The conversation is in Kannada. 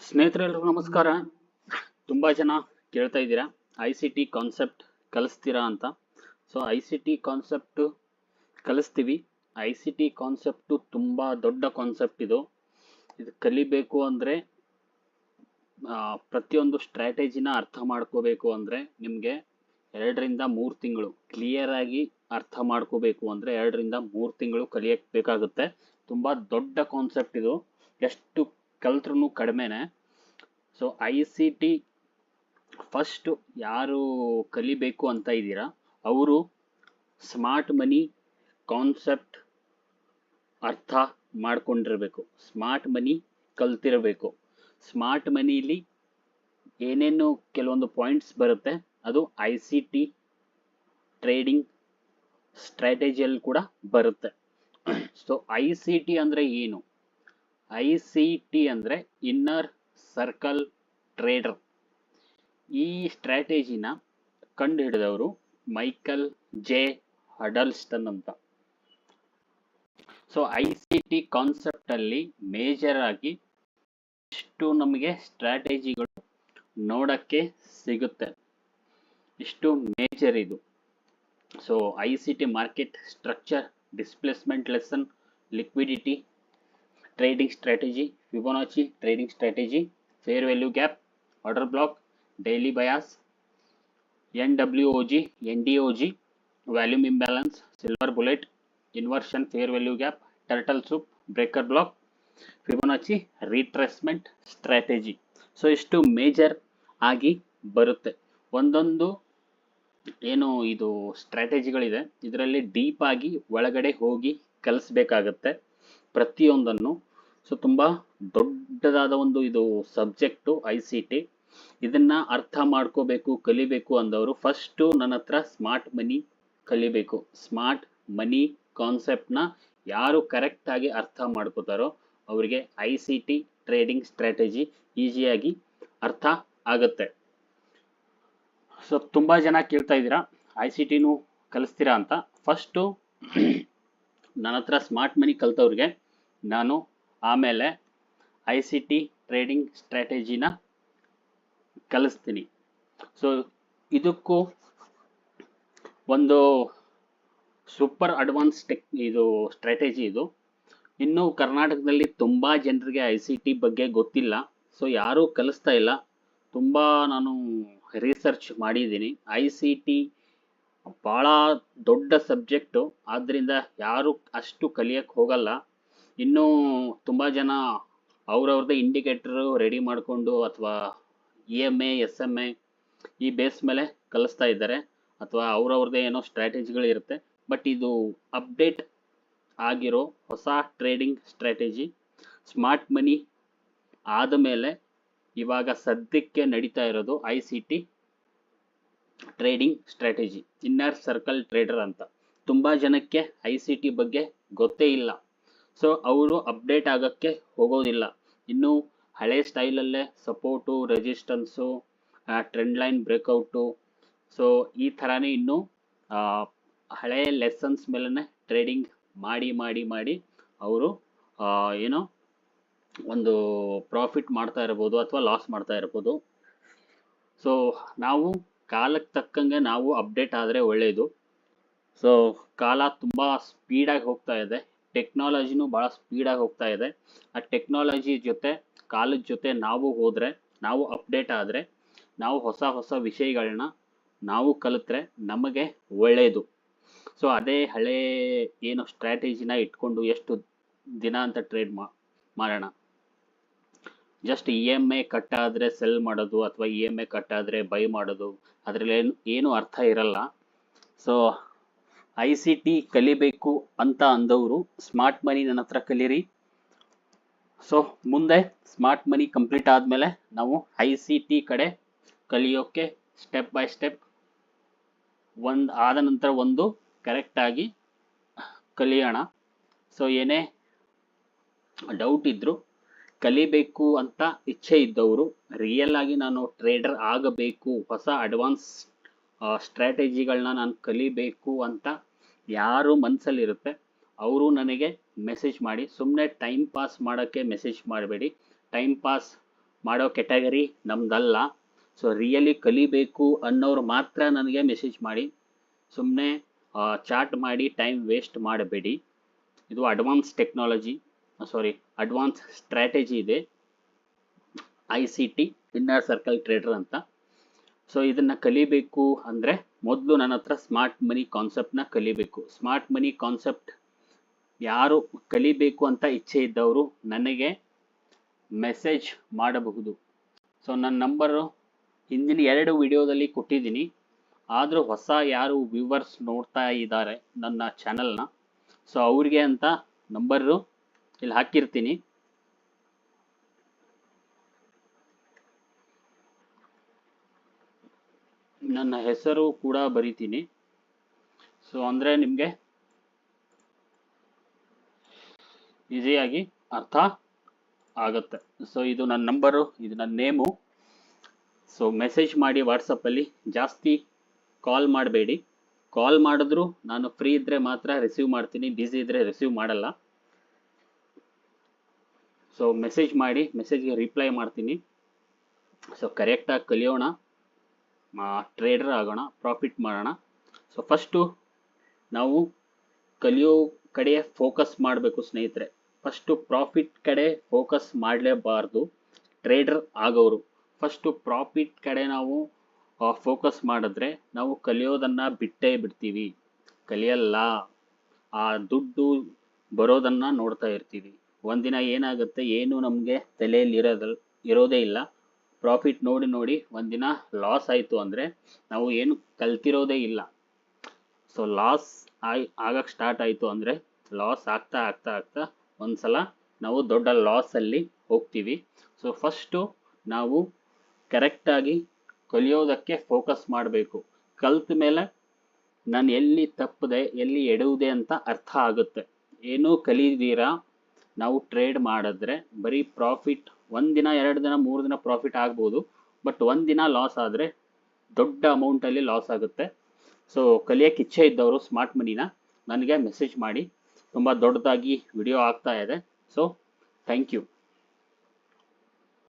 ಸ್ನೇಹಿತರೆಲ್ಲರಿಗೂ ನಮಸ್ಕಾರ. ತುಂಬ ಜನ ಕೇಳ್ತಾ ಇದ್ದೀರಾ ಐ ಸಿ ಟಿ ಕಾನ್ಸೆಪ್ಟ್ ಕಲಿಸ್ತೀರಾ ಅಂತ. So I C T concept ಕಲಿಸ್ತೀವಿ. ಐ ಸಿ ಟಿ ಕಾನ್ಸೆಪ್ಟು ತುಂಬ ದೊಡ್ಡ ಕಾನ್ಸೆಪ್ಟ್ ಇದು ಕಲಿಬೇಕು ಅಂದರೆ ಪ್ರತಿಯೊಂದು ಸ್ಟ್ರಾಟಜಿನ ಅರ್ಥ ಮಾಡ್ಕೋಬೇಕು ಅಂದರೆ ನಿಮಗೆ 2ರಿಂದ 3 ತಿಂಗಳು ಕ್ಲಿಯರಾಗಿ ಅರ್ಥ ಮಾಡ್ಕೋಬೇಕು ಅಂದರೆ 2ರಿಂದ 3 ತಿಂಗಳು ಕಲಿಯಕ್ಕೆ ಬೇಕಾಗುತ್ತೆ. ತುಂಬ ದೊಡ್ಡ ಕಾನ್ಸೆಪ್ಟ್ ಇದು, ಎಷ್ಟು ಕಲ್ತ್ರೂ ಕಡಿಮೆನೆ. So I C T first ಯಾರು ಕಲಿಬೇಕು ಅಂತ ಇದ್ದೀರಾ ಅವರು ಸ್ಮಾರ್ಟ್ ಮನಿ ಕಾನ್ಸೆಪ್ಟ್ ಅರ್ಥ ಮಾಡ್ಕೊಂಡಿರಬೇಕು, ಸ್ಮಾರ್ಟ್ ಮನಿ ಕಲ್ತಿರಬೇಕು. ಸ್ಮಾರ್ಟ್ ಮನಿಲಿ ಏನೇನು ಕೆಲವೊಂದು ಪಾಯಿಂಟ್ಸ್ ಬರುತ್ತೆ ಅದು ಐ ಸಿ ಟಿ ಟ್ರೇಡಿಂಗ್ ಸ್ಟ್ರಾಟಜಿಯಲ್ಲಿ ಕೂಡ ಬರುತ್ತೆ. ಸೊ ಐ ಸಿ ಟಿ ಅಂದರೆ ಏನು? ಐ ಸಿ ಟಿ ಅಂದರೆ ಇನ್ನರ್ ಸರ್ಕಲ್ ಟ್ರೇಡರ್. ಈ ಸ್ಟ್ರಾಟಜಿನ ಕಂಡು ಹಿಡಿದವರು ಮೈಕಲ್ ಜೆ ಹಡಲ್ಸ್ಟನ್ ಅಂತ. So I C T concept ಅಲ್ಲಿ ಮೇಜರ್ ಆಗಿ ಇಷ್ಟು ನಮಗೆ ಸ್ಟ್ರಾಟಜಿಗಳು ನೋಡಕ್ಕೆ ಸಿಗುತ್ತೆ, ಇಷ್ಟು ಮೇಜರ್ ಇದು. So I C T market structure, displacement lesson, liquidity, trading strategy, Fibonacci trading strategy, fair value gap, order block, daily bias, N W O G, N D O G, volume imbalance, silver bullet, inversion, fair value gap, turtle soup, breaker block, Fibonacci retracement strategy. So ಇಷ್ಟು ಮೇಜರ್ ಆಗಿ ಬರುತ್ತೆ. ಒಂದೊಂದು ಏನು ಇದು ಸ್ಟ್ರಾಟಜಿಗಳಿದೆ ಇದರಲ್ಲಿ ಡೀಪ್ ಆಗಿ ಒಳಗಡೆ ಹೋಗಿ ಕಲಿಸ್ಬೇಕಾಗತ್ತೆ ಪ್ರತಿಯೊಂದನ್ನು. ಸೊ ತುಂಬ ದೊಡ್ಡದಾದ ಒಂದು ಇದು ಸಬ್ಜೆಕ್ಟು ಐ ಸಿ ಟಿ. ಇದನ್ನ ಅರ್ಥ ಮಾಡ್ಕೋಬೇಕು, ಕಲಿಬೇಕು ಅಂದವರು ಫಸ್ಟು ನನ್ನ ಹತ್ರ ಸ್ಮಾರ್ಟ್ ಮನಿ ಕಲಿಬೇಕು. ಸ್ಮಾರ್ಟ್ ಮನಿ ಕಾನ್ಸೆಪ್ಟ್ನ ಯಾರು ಕರೆಕ್ಟಾಗಿ ಅರ್ಥ ಮಾಡ್ಕೋತಾರೋ ಅವರಿಗೆ I C T trading strategy ಈಸಿಯಾಗಿ ಅರ್ಥ ಆಗುತ್ತೆ. ಸೊ ತುಂಬ ಜನ ಕೇಳ್ತಾ ಇದ್ದೀರಾ ಐ ಸಿ ಟಿನೂ ಕಲಿಸ್ತೀರಾ ಅಂತ. ಫಸ್ಟು ನನ್ನ ಹತ್ರ ಸ್ಮಾರ್ಟ್ ಮನಿ ಕಲ್ತವ್ರಿಗೆ ನಾನು ಆಮೇಲೆ ಐ ಸಿ ಟಿ ಟ್ರೇಡಿಂಗ್ ಸ್ಟ್ರಾಟಜಿನ ಕಲಿಸ್ತೀನಿ. ಸೊ ಇದಕ್ಕೂ ಒಂದು ಸೂಪರ್ ಅಡ್ವಾನ್ಸ್ ಇದು ಸ್ಟ್ರಾಟಜಿ ಇದು. ಇನ್ನು ಕರ್ನಾಟಕದಲ್ಲಿ ತುಂಬ ಜನರಿಗೆ ಐ ಸಿ ಟಿ ಬಗ್ಗೆ ಗೊತ್ತಿಲ್ಲ. ಸೊ ಯಾರೂ ಕಲಿಸ್ತಾ ಇಲ್ಲ. ತುಂಬ ನಾನು ರಿಸರ್ಚ್ ಮಾಡಿದ್ದೀನಿ. ಐ ಸಿ ಟಿ ಭಾಳ ದೊಡ್ಡ ಸಬ್ಜೆಕ್ಟು, ಆದ್ದರಿಂದ ಯಾರು ಅಷ್ಟು ಕಲಿಯಕ್ಕೆ ಹೋಗಲ್ಲ. ಇನ್ನೂ ತುಂಬ ಜನ ಅವ್ರವ್ರದ್ದೇ ಇಂಡಿಕೇಟರು ರೆಡಿ ಮಾಡಿಕೊಂಡು ಅಥವಾ E M A S M A ಈ ಬೇಸ್ ಮೇಲೆ ಕಲಿಸ್ತಾ ಇದ್ದಾರೆ, ಅಥವಾ ಅವ್ರವ್ರದ್ದೇ ಏನೋ ಸ್ಟ್ರಾಟಜಿಗಳಿರುತ್ತೆ. ಬಟ್ ಇದು ಅಪ್ಡೇಟ್ ಆಗಿರೋ ಹೊಸ ಟ್ರೇಡಿಂಗ್ ಸ್ಟ್ರಾಟಜಿ. ಸ್ಮಾರ್ಟ್ ಮನಿ ಆದಮೇಲೆ ಇವಾಗ ಸದ್ಯಕ್ಕೆ ನಡೀತಾ ಇರೋದು I C T trading strategy, inner circle trader ಅಂತ. ತುಂಬ ಜನಕ್ಕೆ ಐ ಸಿ ಟಿ ಬಗ್ಗೆ ಗೊತ್ತೇ ಇಲ್ಲ. ಸೊ ಅವರು ಅಪ್ಡೇಟ್ ಆಗೋಕ್ಕೆ ಹೋಗೋದಿಲ್ಲ. ಇನ್ನು ಹಳೆ ಸ್ಟೈಲಲ್ಲೇ support, resistance, trend line breakout, so ಈ ಥರನೇ ಇನ್ನೂ ಹಳೆಯ ಲೆಸನ್ಸ್ ಮೇಲೇ ಟ್ರೇಡಿಂಗ್ ಮಾಡಿ ಮಾಡಿ ಮಾಡಿ ಅವರು ಏನೋ ಒಂದು ಪ್ರಾಫಿಟ್ ಮಾಡ್ತಾ ಇರ್ಬೋದು ಅಥವಾ ಲಾಸ್ ಮಾಡ್ತಾ ಇರ್ಬೋದು. ಸೊ ನಾವು ಕಾಲಕ್ಕೆ ತಕ್ಕಂಗೆ ನಾವು ಅಪ್ಡೇಟ್ ಆದರೆ ಒಳ್ಳೆಯದು. ಸೊ ಕಾಲ ತುಂಬ ಸ್ಪೀಡಾಗಿ ಹೋಗ್ತಾ ಇದೆ, ಟೆಕ್ನಾಲಜಿನೂ ಭಾಳ ಸ್ಪೀಡಾಗಿ ಹೋಗ್ತಾ ಇದೆ. ಆ ಟೆಕ್ನಾಲಜಿ ಜೊತೆ ಕಾಲದ ಜೊತೆ ನಾವು ಹೋದರೆ, ನಾವು ಅಪ್ಡೇಟ್ ಆದರೆ, ನಾವು ಹೊಸ ಹೊಸ ವಿಷಯಗಳನ್ನ ನಾವು ಕಲಿತ್ರೆ ನಮಗೆ ಒಳ್ಳೆಯದು. ಸೊ ಅದೇ ಹಳೇ ಏನು ಸ್ಟ್ರಾಟಜಿನ ಇಟ್ಕೊಂಡು ಎಷ್ಟು ದಿನ ಅಂತ ಟ್ರೇಡ್ ಮಾಡೋಣ. Just E M I cut ಆದರೆ ಸೆಲ್ ಮಾಡೋದು ಅಥವಾ ಇ ಎಮ್ ಐ ಕಟ್ ಆದರೆ ಬೈ ಮಾಡೋದು, ಅದರಲ್ಲಿ ಏನು ಅರ್ಥ ಇರಲ್ಲ. ಸೊ ಐ ಸಿ ಟಿ ಕಲಿಬೇಕು ಅಂತ ಅಂದವರು ಸ್ಮಾರ್ಟ್ ಮನಿ ನನ್ನ ಹತ್ರ ಕಲೀರಿ. ಸೊ ಮುಂದೆ ಸ್ಮಾರ್ಟ್ ಮನಿ ಕಂಪ್ಲೀಟ್ ಆದಮೇಲೆ ನಾವು ಐ ಸಿ ಟಿ ಕಡೆ ಕಲಿಯೋಕ್ಕೆ ಸ್ಟೆಪ್ ಬೈ ಸ್ಟೆಪ್ ಒಂದು ಆದ ನಂತರ ಒಂದು ಕರೆಕ್ಟಾಗಿ ಕಲಿಯೋಣ. ಸೊ ಏನೇ ಡೌಟ್ ಇದ್ದರೂ ಕಲಿಬೇಕು ಅಂತ ಇಚ್ಛೆ ಇದ್ದವರು, ರಿಯಲ್ ಆಗಿ ನಾನು ಟ್ರೇಡರ್ ಆಗಬೇಕು, ಹೊಸ ಅಡ್ವಾನ್ಸ್ ಸ್ಟ್ರಾಟಜಿಗಳನ್ನ ನಾನು ಕಲಿಬೇಕು ಅಂತ ಯಾರು ಮನಸ್ಸಲ್ಲಿರುತ್ತೆ ಅವರು ನನಗೆ ಮೆಸೇಜ್ ಮಾಡಿ. ಸುಮ್ಮನೆ ಟೈಮ್ ಪಾಸ್ ಮಾಡೋಕ್ಕೆ ಮೆಸೇಜ್ ಮಾಡಬೇಡಿ. ಟೈಮ್ ಪಾಸ್ ಮಾಡೋ ಕೆಟಗರಿ ನಮ್ದಲ್ಲ. ಸೊ ರಿಯಲಿ ಕಲಿಬೇಕು ಅನ್ನೋರು ಮಾತ್ರ ನನಗೆ ಮೆಸೇಜ್ ಮಾಡಿ, ಸುಮ್ಮನೆ ಚಾಟ್ ಮಾಡಿ ಟೈಮ್ ವೇಸ್ಟ್ ಮಾಡಬೇಡಿ. ಇದು ಅಡ್ವಾನ್ಸ್ ಟೆಕ್ನಾಲಜಿ, ಅಡ್ವಾನ್ಸ್ ಸ್ಟ್ರಾಟಜಿ ಇದೆ, ICT ಇನ್ನರ್ ಸರ್ಕಲ್ ಟ್ರೇಡರ್ ಅಂತ. ಸೊ ಇದನ್ನು ಕಲಿಬೇಕು ಅಂದರೆ ಮೊದಲು ನನ್ನ ಹತ್ರ ಸ್ಮಾರ್ಟ್ ಮನಿ ಕಾನ್ಸೆಪ್ಟ್ನ ಕಲಿಬೇಕು. ಸ್ಮಾರ್ಟ್ ಮನಿ ಕಾನ್ಸೆಪ್ಟ್ ಯಾರು ಕಲಿಬೇಕು ಅಂತ ಇಚ್ಛೆ ಇದ್ದವರು ನನಗೆ ಮೆಸೇಜ್ ಮಾಡಬಹುದು. ಸೊ ನನ್ನ ನಂಬರು ಹಿಂದಿನ 2 ವಿಡಿಯೋದಲ್ಲಿ ಕೊಟ್ಟಿದ್ದೀನಿ. ಆದರೂ ಹೊಸ ಯಾರು ವ್ಯೂವರ್ಸ್ ನೋಡ್ತಾ ಇದ್ದಾರೆ ನನ್ನ ಚಾನಲ್ನ, ಸೊ ಅವ್ರಿಗೆ ಅಂತ ನಂಬರು ಇಲ್ಲಿ ಹಾಕಿರ್ತೀನಿ. ನನ್ನ ಹೆಸರು ಕೂಡ ಬರಿತೀನಿ. ಸೊ ಅಂದರೆ ನಿಮಗೆ ಈಸಿಯಾಗಿ ಅರ್ಥ ಆಗುತ್ತೆ. ಸೊ ಇದು ನನ್ನ ನಂಬರು, ಇದು ನನ್ನ ನೇಮು. ಸೊ ಮೆಸೇಜ್ ಮಾಡಿ ವಾಟ್ಸಪ್ಪಲ್ಲಿ, ಜಾಸ್ತಿ ಕಾಲ್ ಮಾಡಬೇಡಿ. ಕಾಲ್ ಮಾಡಿದ್ರು ನಾನು ಫ್ರೀ ಇದ್ದರೆ ಮಾತ್ರ ರಿಸೀವ್ ಮಾಡ್ತೀನಿ, ಬ್ಯುಸಿ ಇದ್ದರೆ ರಿಸೀವ್ ಮಾಡಲ್ಲ. ಸೊ ಮೆಸೇಜ್ ಮಾಡಿ, ಮೆಸೇಜ್ಗೆ ರಿಪ್ಲೈ ಮಾಡ್ತೀನಿ. ಸೊ ಕರೆಕ್ಟಾಗಿ ಕಲಿಯೋಣ, ಟ್ರೇಡರ್ ಆಗೋಣ, ಪ್ರಾಫಿಟ್ ಮಾಡೋಣ. ಸೊ ಫಸ್ಟು ನಾವು ಕಲಿಯೋ ಕಡೆ ಫೋಕಸ್ ಮಾಡಬೇಕು ಸ್ನೇಹಿತರೆ. ಫಸ್ಟು ಪ್ರಾಫಿಟ್ ಕಡೆ ಫೋಕಸ್ ಮಾಡಲೇಬಾರ್ದು ಟ್ರೇಡರ್ ಆಗೋರು. ಫಸ್ಟು ಪ್ರಾಫಿಟ್ ಕಡೆ ನಾವು ಫೋಕಸ್ ಮಾಡಿದ್ರೆ ನಾವು ಕಲಿಯೋದನ್ನು ಬಿಟ್ಟೇ ಬಿಡ್ತೀವಿ, ಕಲಿಯಲ್ಲ. ಆ ದುಡ್ಡು ಬರೋದನ್ನು ನೋಡ್ತಾ ಇರ್ತೀವಿ. ಒಂದಿನ ಏನಾಗುತ್ತೆ, ಏನು ನಮಗೆ ತಲೆಯಲ್ಲಿ ಇರೋದೇ ಇಲ್ಲ. ಪ್ರಾಫಿಟ್ ನೋಡಿ ನೋಡಿ ಒಂದಿನ ಲಾಸ್ ಆಯಿತು ಅಂದರೆ ನಾವು ಏನು ಕಲ್ತಿರೋದೇ ಇಲ್ಲ. ಸೊ ಲಾಸ್ ಆಗಕ್ಕೆ ಸ್ಟಾರ್ಟ್ ಆಯಿತು ಅಂದರೆ ಲಾಸ್ ಆಗ್ತಾ ಆಗ್ತಾ ಆಗ್ತಾ ಒಂದ್ಸಲ ನಾವು ದೊಡ್ಡ ಲಾಸಲ್ಲಿ ಹೋಗ್ತೀವಿ. ಸೊ ಫಸ್ಟು ನಾವು ಕರೆಕ್ಟಾಗಿ ಕಲಿಯೋದಕ್ಕೆ ಫೋಕಸ್ ಮಾಡಬೇಕು. ಕಲ್ತ ಮೇಲೆ ನಾನು ಎಲ್ಲಿ ತಪ್ಪದೆ ಎಲ್ಲಿ ಎಡುವುದೇ ಅಂತ ಅರ್ಥ ಆಗುತ್ತೆ. ಏನೂ ಕಲಿದೀರಾ ನಾವು ಟ್ರೇಡ್ ಮಾಡಿದ್ರೆ ಬರೀ ಪ್ರಾಫಿಟ್, 1 ದಿನ 2 ದಿನ 3 ದಿನ ಪ್ರಾಫಿಟ್ ಆಗ್ಬೋದು, ಬಟ್ 1 ದಿನ ಲಾಸ್ ಆದರೆ ದೊಡ್ಡ ಅಮೌಂಟಲ್ಲಿ ಲಾಸ್ ಆಗುತ್ತೆ. ಸೊ ಕಲಿಯೋಕ್ಕೆ ಇಚ್ಛೆ ಇದ್ದವರು ಸ್ಮಾರ್ಟ್ ಮನಿನ ನನಗೆ ಮೆಸೇಜ್ ಮಾಡಿ. ತುಂಬ ದೊಡ್ಡದಾಗಿ ವಿಡಿಯೋ ಆಗ್ತಾ ಇದೆ. So thank you.